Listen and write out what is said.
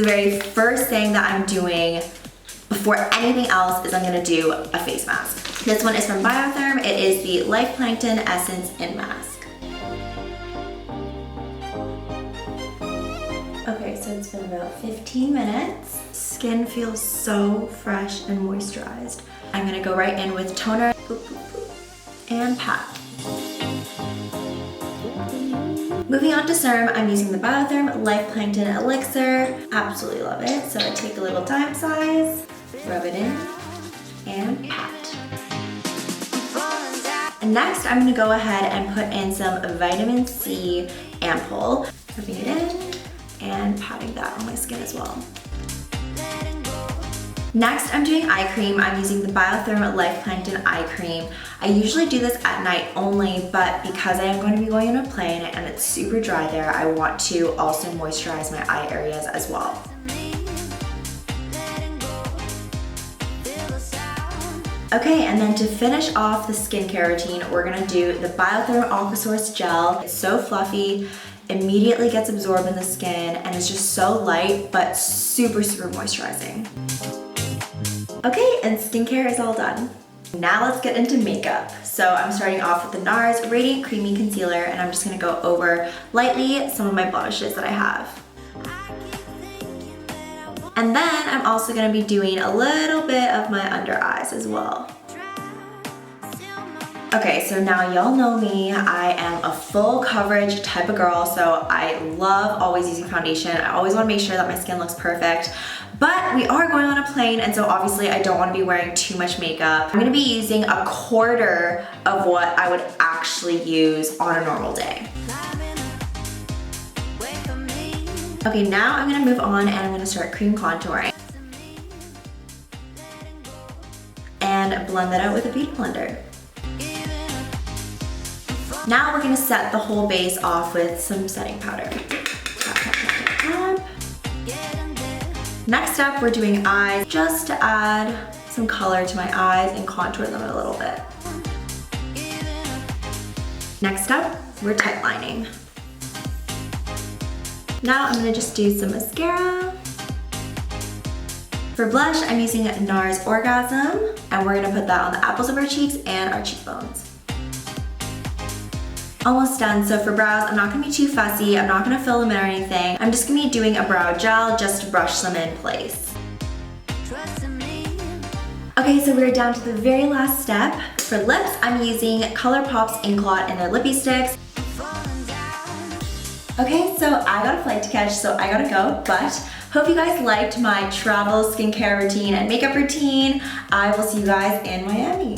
very first thing that I'm doing before anything else is I'm gonna do a face mask. This one is from BIOTHERM. It is the Life Plankton Essence In Mask. Okay, so it's been about 15 minutes. Skin feels so fresh and moisturized. I'm gonna go right in with toner and pat. Moving on to serum, I'm using the BIOTHERM Life Plankton Elixir. Absolutely love it. So I take a little dime size, rub it in, and pat. And next, I'm gonna go ahead and put in some vitamin C Ampule. Rubbing it in and patting that on my skin as well. Next, I'm doing eye cream. I'm using the BIOTHERM Life Plankton Eye Cream. I usually do this at night only, but because I am going to be going on a plane and it's super dry there, I want to also moisturize my eye areas as well. Okay, and then to finish off the skincare routine, we're gonna do the BIOTHERM Aquasource Gel. It's so fluffy, immediately gets absorbed in the skin, and it's just so light, but super, super moisturizing. Okay, and skincare is all done. Now let's get into makeup. So I'm starting off with the NARS Radiant Creamy Concealer, and I'm just gonna go over lightly some of my blemishes that I have. And then I'm also gonna be doing a little bit of my under eyes as well. Okay, so now y'all know me. I am a full coverage type of girl, so I love always using foundation. I always wanna make sure that my skin looks perfect. But we are going on a plane, and so obviously I don't want to be wearing too much makeup. I'm going to be using a quarter of what I would actually use on a normal day. Okay, now I'm going to move on and I'm going to start cream contouring. And blend that out with a beauty blender. Now we're going to set the whole base off with some setting powder. Tap, tap, tap, tap. Next up, we're doing eyes, just to add some color to my eyes and contour them a little bit. Next up, we're tight lining. Now I'm gonna just do some mascara. For blush, I'm using NARS Orgasm, and we're gonna put that on the apples of our cheeks and our cheekbones. Almost done. So for brows, I'm not gonna be too fussy. I'm not gonna fill them in or anything. I'm just gonna be doing a brow gel just to brush them in place. Okay, so we're down to the very last step. For lips, I'm using ColourPop's Inklot in their Lipplestix. Okay, so I got a flight to catch, so I gotta go, but hope you guys liked my travel skincare routine and makeup routine. I will see you guys in Miami.